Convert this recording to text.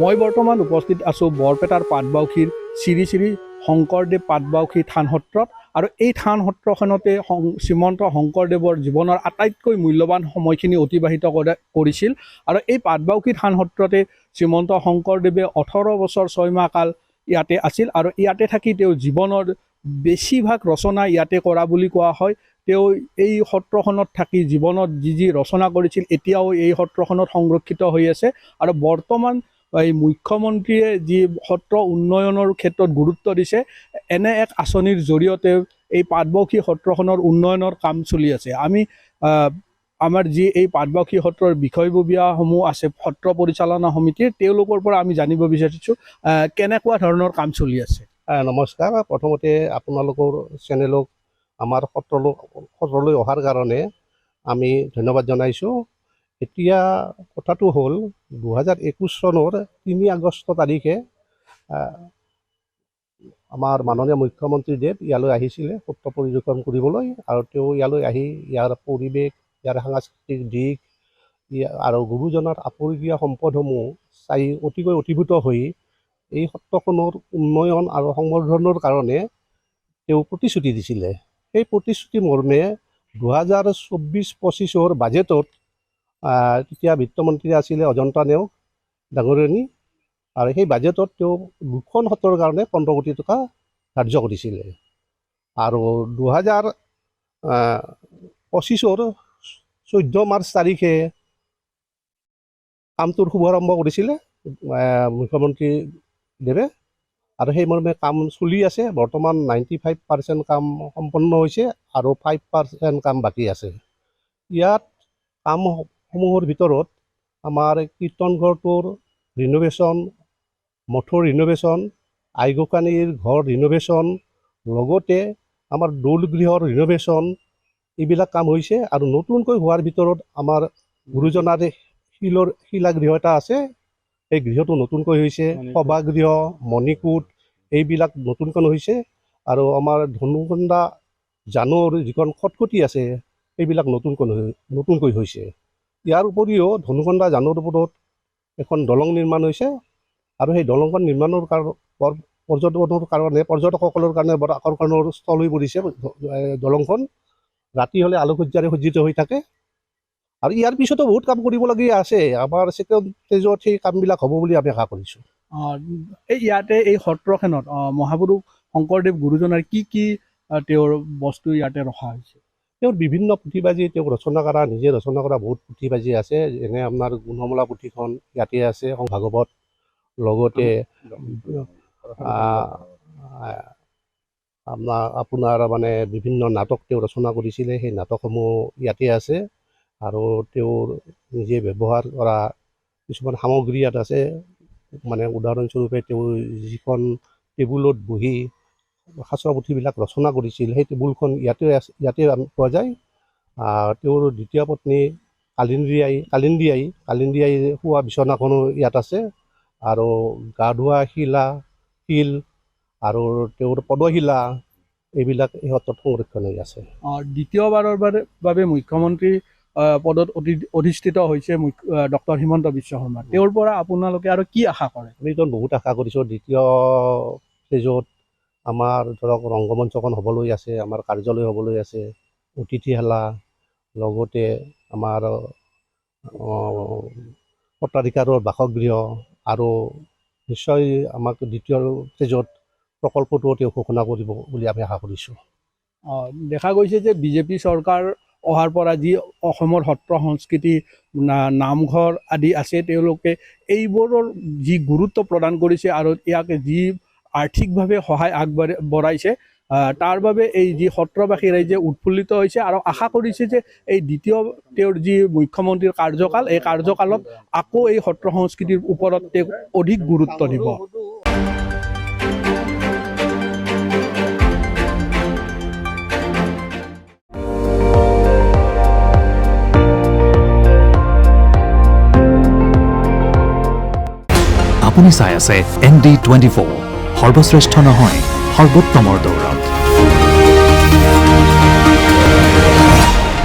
মই বৰ্তমান উপস্থিত আছোঁ বৰপেটাৰ পাটবাউসীৰ শ্ৰী শ্ৰী শংকৰদেৱ পাটবাউসী থান সত্ৰত। আৰু এই থান সত্ৰখনতে শ্ৰীমন্ত শংকৰদেৱৰ জীৱনৰ আটাইতকৈ মূল্যৱান সময়খিনি অতিবাহিত কৰিছিল। আৰু এই পাটবাউসী থান সত্ৰতে শ্ৰীমন্ত শংকৰদেৱে 18 বছৰ 6 মাহ কাল ইয়াতে আছিল। আৰু ইয়াতে থাকি তেওঁ জীৱনৰ বেছিভাগ ৰচনা ইয়াতে কৰা বুলি কোৱা হয়। তেওঁ এই সত্ৰখনত থাকি জীৱনত যি ৰচনা কৰিছিল এতিয়াও এই সত্ৰখনত সংৰক্ষিত হৈ আছে। আৰু বৰ্তমান এই মুখ্যমন্ত্ৰীয়ে যি সত্ৰ উন্নয়নৰ ক্ষেত্ৰত গুৰুত্ব দিছে, এনে এক আঁচনিৰ জৰিয়তে এই পাটবাউসী সত্ৰখনৰ উন্নয়নৰ কাম চলি আছে। আমি আমাৰ যি এই পাটবাউসী সত্ৰৰ বিষয়ববীয়াসমূহ আছে সত্ৰ পৰিচালনা সমিতিৰ, তেওঁলোকৰ পৰা আমি জানিব বিচাৰিছোঁ কেনেকুৱা ধৰণৰ কাম চলি আছে। নমস্কাৰ। প্ৰথমতে আপোনালোকৰ চেনেলক আমাৰ সত্ৰলৈ অহাৰ কাৰণে আমি ধন্যবাদ জনাইছোঁ। এতিয়া কথাটো হ'ল 2021 চনৰ 3 আগষ্ট তাৰিখে আমাৰ মাননীয় মুখ্যমন্ত্ৰীদেৱ ইয়ালৈ আহিছিলে সত্ৰ পৰিদৰ্শন কৰিবলৈ। আৰু তেওঁ ইয়ালৈ আহি ইয়াৰ পৰিৱেশ, ইয়াৰ সাংস্কৃতিক দিশ আৰু গুৰুজনাৰ আপুৰুগীয়া সম্পদসমূহ চাই অতিকৈ অভিভূত হৈ এই সত্ৰখনৰ উন্নয়ন আৰু সংবৰ্ধনৰ কাৰণে তেওঁ প্ৰতিশ্ৰুতি দিছিলে। সেই প্ৰতিশ্ৰুতি মৰ্মে 2024-25 বাজেটত তেতিয়া বিত্তমন্ত্ৰী আছিলে অজন্তা নেওগ ডাঙৰীয়ানী, আৰু সেই বাজেটত তেওঁ 2খন সত্ৰৰ কাৰণে 15 কোটি টকা ধাৰ্য কৰিছিলে। আৰু 2025 14 মাৰ্চ তাৰিখে কামটোৰ শুভাৰম্ভ কৰিছিলে মুখ্যমন্ত্ৰী দেৱে। আৰু সেই মৰ্মে কাম চলি আছে। বৰ্তমান 95% কাম সম্পন্ন হৈছে আৰু 5% কাম বাকী আছে। ইয়াত কামসমূহৰ ভিতৰত আমাৰ কীৰ্তনঘৰটোৰ ৰিন'ভেশ্যন, মঠৰ ৰিন'ভেশ্যন, আইগোকানীৰ ঘৰ ৰিন'ভেশ্যন, লগতে আমাৰ দৌল গৃহৰ ৰিন'ভেশ্যন, এইবিলাক কাম হৈছে। আৰু নতুনকৈ হোৱাৰ ভিতৰত আমাৰ গুৰুজনাৰ শিলাগৃহ এটা আছে, এই গৃহটো নতুনকৈ হৈছে। সভাগৃহ, মণিকূট এইবিলাক নতুনকৈ হৈছে। আৰু আমাৰ ধনুকন্দা জানৰ যিখন খটখটি আছে সেইবিলাক নতুনকৈ হৈছে। ইয়াৰ উপৰিও ধনুকন্দা জানৰ ওপৰত এখন দলং নিৰ্মাণ হৈছে। আৰু সেই দলংখন নিৰ্মাণৰ পৰ্যটকসকলৰ কাৰণে বৰ আকৰ্ষণৰ স্থল হৈ পৰিছে। দলংখন ৰাতি হ'লে আলোকসজ্জাৰে সজ্জিত হৈ থাকে। আৰু ইয়াৰ পিছতো বহুত কাম কৰিবলগীয়া আছে। আমাৰ ছেকেণ্ড ষ্টেজত সেই কামবিলাক হ'ব বুলি আমি আশা কৰিছোঁ। এই ইয়াতে এই সত্ৰখনত মহাপুৰুষ শংকৰদেৱ গুৰুজনাৰ কি তেওঁৰ বস্তু ইয়াতে ৰখা হৈছে? তেওঁৰ বিভিন্ন পুথিবাজি, তেওঁ নিজে ৰচনা কৰা বহুত পুথিবাজি আছে। যেনে আপোনাৰ গুণমলা পুথিখন ইয়াতে আছে, ভাগৱত, লগতে আপোনাৰ মানে বিভিন্ন নাটক তেওঁ ৰচনা কৰিছিলে, সেই নাটকসমূহ ইয়াতে আছে। আৰু তেওঁৰ নিজে ব্যৱহাৰ কৰা কিছুমান সামগ্ৰী ইয়াত আছে। মানে উদাহৰণস্বৰূপে তেওঁ যিখন টেবুলত বহি সাঁচৰ পুথিবিলাক ৰচনা কৰিছিল, সেই টেবুলখন ইয়াতে পোৱা যায়। তেওঁৰ দ্বিতীয় পত্নী কালিন্দী আই শোৱা বিচনাখনো ইয়াত আছে। আৰু গা ধোৱা শিল আৰু তেওঁৰ পদশিলা এইবিলাক এই সত্ৰত সংৰক্ষণ হৈ আছে। দ্বিতীয়বাৰৰ বাবে মুখ্যমন্ত্ৰী পদত অধিষ্ঠিত হৈছে ডক্টৰ হিমন্ত বিশ্ব শৰ্মা। তেওঁৰ পৰা আপোনালোকে আৰু কি আশা কৰে? আমিতো বহুত আশা কৰিছোঁ। দ্বিতীয় ষ্টেজত আমাৰ ধৰক ৰংগমঞ্চখন হ'বলৈ আছে, আমাৰ কাৰ্যালয় হ'বলৈ আছে, অতিথিশালা, লগতে আমাৰ সত্ৰাধিকাৰৰ বাসগৃহ আৰু নিশ্চয় আমাক দ্বিতীয় ষ্টেজত প্ৰকল্পটো তেওঁ ঘোষণা কৰিব বুলি আমি আশা কৰিছোঁ। দেখা গৈছে যে বিজেপি চৰকাৰ অহাৰ পৰা যি অসমৰ সত্ৰ সংস্কৃতি নামঘৰ আদি আছে তেওঁলোকে এইবোৰৰ যি গুৰুত্ব প্ৰদান কৰিছে আৰু ইয়াক যি আৰ্থিকভাৱে সহায় আগবঢ়াইছে তাৰ বাবে এই যি সত্ৰবাসী ৰাইজে উৎফুল্লিত হৈছে আৰু আশা কৰিছে যে এই দ্বিতীয় তেওঁৰ যি মুখ্যমন্ত্ৰীৰ কাৰ্যকাল এই কাৰ্যকালত আকৌ এই সত্ৰ সংস্কৃতিৰ ওপৰত তেওঁ অধিক গুৰুত্ব দিব। আপুনি চাই আছে ND24 সৰ্বশ্ৰেষ্ঠ নহয় সৰ্বোত্তমৰ দৌৰত।